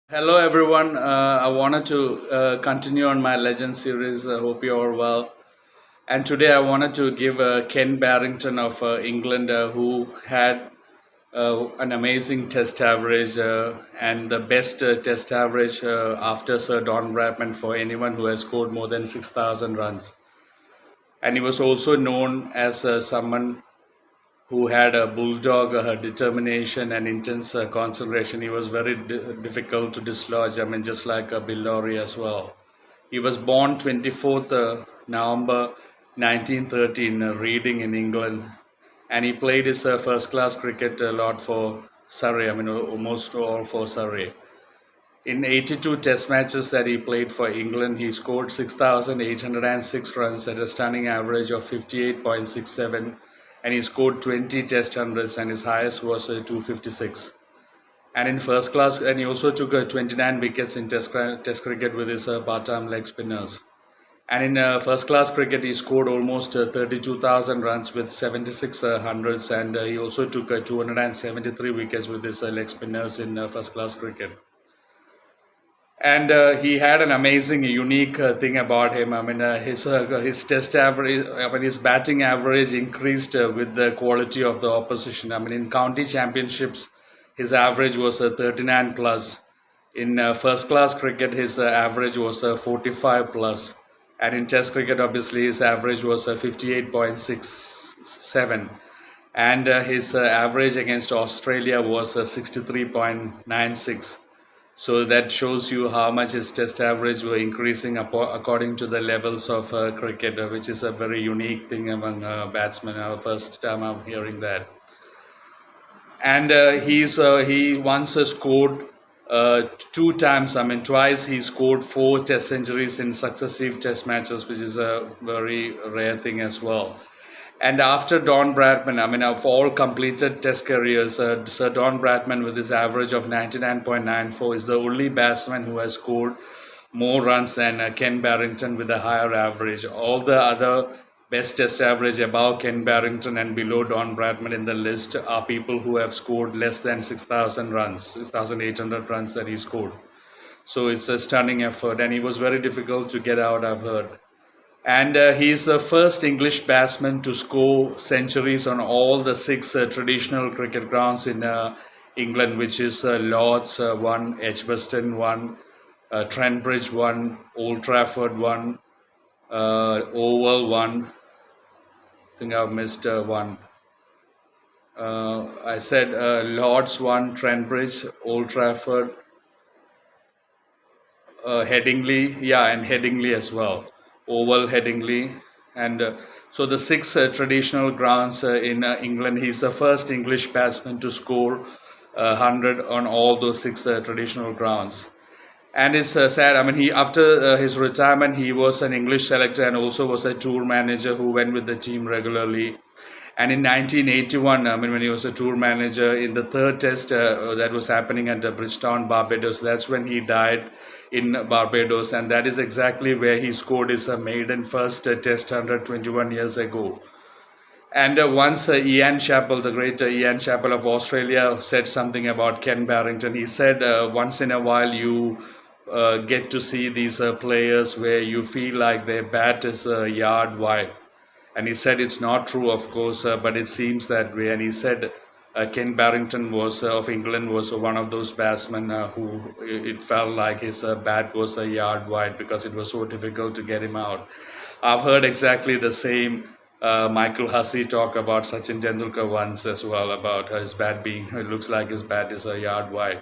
Hello everyone. I wanted to continue on my legend series. I hope you're all well. And today I wanted to give Ken Barrington of England, who had an amazing test average and the best test average after Sir Don Bradman for anyone who has scored more than 6,000 runs. And he was also known as someone who had a bulldog determination and intense concentration. He was very difficult to dislodge. I mean, just like Bill Lawry as well. He was born 24th November 1913, Reading in England, and he played his first class cricket a lot for Surrey. I mean, almost all for Surrey. In 82 test matches that he played for England, he scored 6,806 runs at a stunning average of 58.67, and he scored 20 test hundreds, and his highest was 256. And in first class, and he also took 29 wickets in test cricket with his part-time leg spinners. And in first class cricket, he scored almost 32,000 runs with 76 hundreds, and he also took 273 wickets with his leg spinners in first class cricket. And he had an amazing, unique thing about him. I mean, his test average, I mean, his batting average increased with the quality of the opposition. I mean, in county championships, his average was 39 plus. In first class cricket, his average was 45 plus. And in test cricket, obviously, his average was 58.67. And his average against Australia was 63.96. So that shows you how much his test average were increasing according to the levels of cricket, which is a very unique thing among batsmen. Our first time I'm hearing that. And he once scored two times. I mean, twice he scored 4 test centuries in successive test matches, which is a very rare thing as well. And after Don Bradman, I mean, of all completed test careers, Sir Don Bradman, with his average of 99.94, is the only batsman who has scored more runs than Ken Barrington with a higher average. All the other best test average above Ken Barrington and below Don Bradman in the list are people who have scored less than 6,000 runs, 6,800 runs that he scored. So it's a stunning effort, and he was very difficult to get out, I've heard. And he is the first English batsman to score centuries on all the 6 traditional cricket grounds in England, which is Lord's 1, Edgbaston 1, Trent Bridge 1, Old Trafford 1, Oval 1. I think I've missed one. I said Lord's 1, Trent Bridge, Old Trafford, Headingley, yeah, and Headingley as well. Oval, Headingley, and so the 6 traditional grounds in England. He's the first English batsman to score 100 on all those 6 traditional grounds. And it's sad. I mean, he after his retirement, he was an English selector and also was a tour manager who went with the team regularly. And in 1981, I mean, when he was a tour manager in the third test that was happening at Bridgetown, Barbados, that's when he died in Barbados. And that is exactly where he scored his maiden first test 121 years ago. And once Ian Chappell, the great Ian Chappell of Australia, said something about Ken Barrington. He said, once in a while you get to see these players where you feel like their bat is a yard wide. And he said it's not true, of course, but it seems that way. And he said Ken Barrington was of England was one of those batsmen who it felt like his bat was a yard wide because it was so difficult to get him out. I've heard exactly the same Michael Hussey talk about Sachin Tendulkar once as well, about his bat being, it looks like his bat is a yard wide.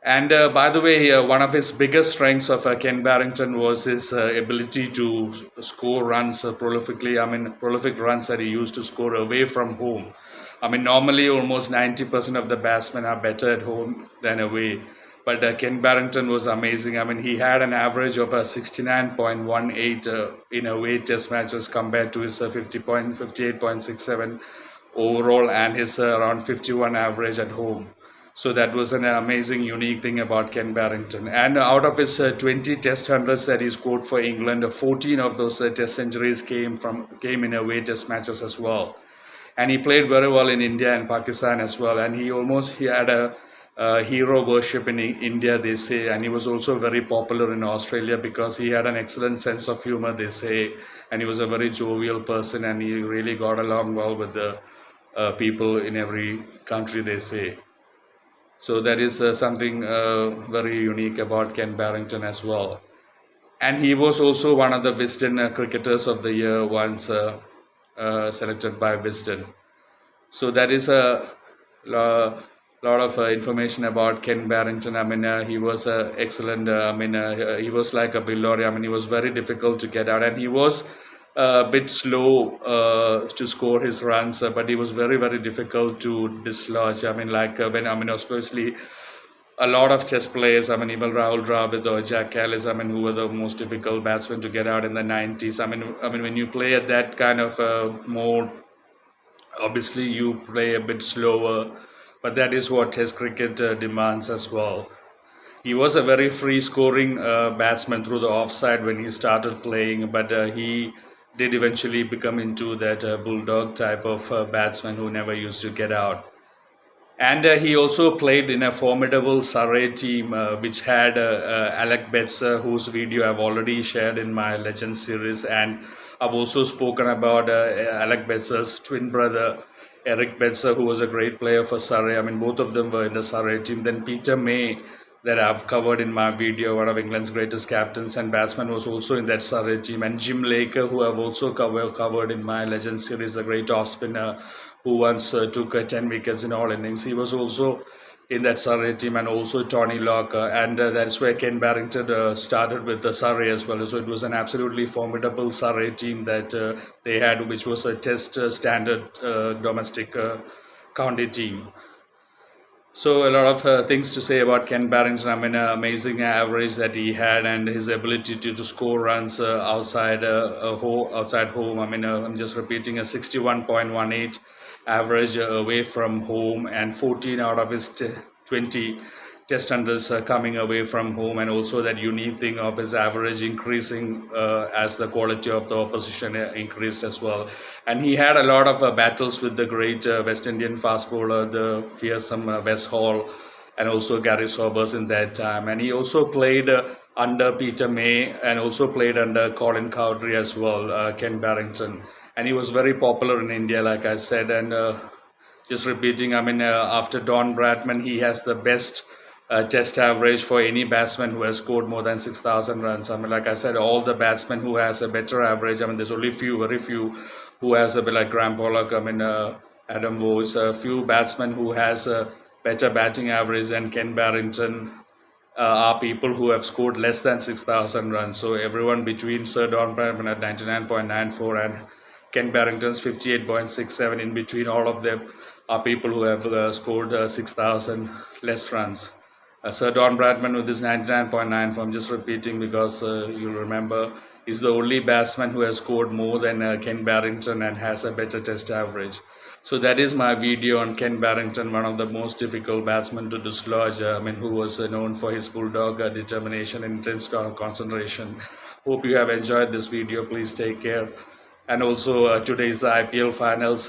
And by the way, one of his biggest strengths of Ken Barrington was his ability to score runs prolifically. I mean, prolific runs that he used to score away from home. I mean, normally almost 90% of the batsmen are better at home than away. But Ken Barrington was amazing. I mean, he had an average of 69.18 in away test matches compared to his 58.67 overall and his around 51 average at home. So that was an amazing, unique thing about Ken Barrington. And out of his 20 test hundreds that he scored for England, 14 of those test centuries came in away test matches as well. And he played very well in India and Pakistan as well. And he had a hero worship in India, they say, and he was also very popular in Australia because he had an excellent sense of humor, they say, and he was a very jovial person, and he really got along well with the people in every country, they say. So that is something very unique about Ken Barrington as well. And he was also one of the Wisden Cricketers of the Year once selected by Wisden. So that is a lot of information about Ken Barrington. I mean, he was excellent. He was like a Billori. I mean, he was very difficult to get out, and he was a bit slow to score his runs, but he was very, very difficult to dislodge. I mean, especially a lot of chess players, I mean, even Rahul Dravid or Jack Ellis, I mean, who were the most difficult batsmen to get out in the 90s. I mean, when you play at that kind of mode, obviously you play a bit slower, but that is what Test cricket demands as well. He was a very free scoring batsman through the offside when he started playing, but he did eventually become into that bulldog type of batsman who never used to get out. And he also played in a formidable Surrey team which had Alec Betzer, whose video I've already shared in my Legends series, and I've also spoken about Alec Betzer's twin brother, Eric Betzer, who was a great player for Surrey. I mean, both of them were in the Surrey team. Then Peter May, that I've covered in my video, one of England's greatest captains and batsmen, was also in that Surrey team. And Jim Laker, who I've also covered in my Legends series, a great off spinner who once took 10 wickets in all innings. He was also in that Surrey team, and also Tony Locker, and that's where Ken Barrington started with the Surrey as well. So it was an absolutely formidable Surrey team that they had, which was a Test standard domestic county team. So a lot of things to say about Ken Barrington. I mean, amazing average that he had, and his ability to score runs outside home. I mean, I'm just repeating, a 61.18 average away from home, and 14 out of his 20 Test hundreds coming away from home, and also that unique thing of his average increasing as the quality of the opposition increased as well. And he had a lot of battles with the great West Indian fast bowler, the fearsome Wes Hall, and also Gary Sobers in that time. And he also played under Peter May, and also played under Colin Cowdrey as well, Ken Barrington. And he was very popular in India, like I said. And just repeating, I mean, after Don Bradman, he has the best Test average for any batsman who has scored more than 6,000 runs. I mean, like I said, all the batsmen who has a better average, I mean, there's only very few who has a bit like Graham Pollock, I mean, Adam Vose, a few batsmen who has a better batting average than Ken Barrington are people who have scored less than 6,000 runs. So everyone between Sir Don Bradman at 99.94 and Ken Barrington's 58.67, in between all of them are people who have scored 6,000 less runs. Sir Don Bradman with his 99.94, I'm just repeating because you'll remember, is the only batsman who has scored more than Ken Barrington and has a better Test average. So that is my video on Ken Barrington, one of the most difficult batsmen to dislodge, I mean, who was known for his bulldog determination and intense concentration. Hope you have enjoyed this video. Please take care. And also today is the IPL finals.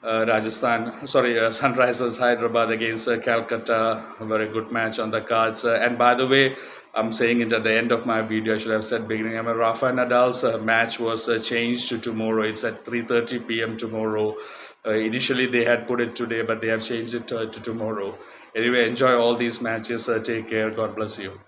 Sunrisers Hyderabad against Calcutta, a very good match on the cards. And by the way, I'm saying it at the end of my video, I should have said beginning. I mean, Rafa Nadal's match was changed to tomorrow. It's at 3:30 p.m. tomorrow. Initially they had put it today, but they have changed it to tomorrow. Anyway, enjoy all these matches. Take care. God bless you.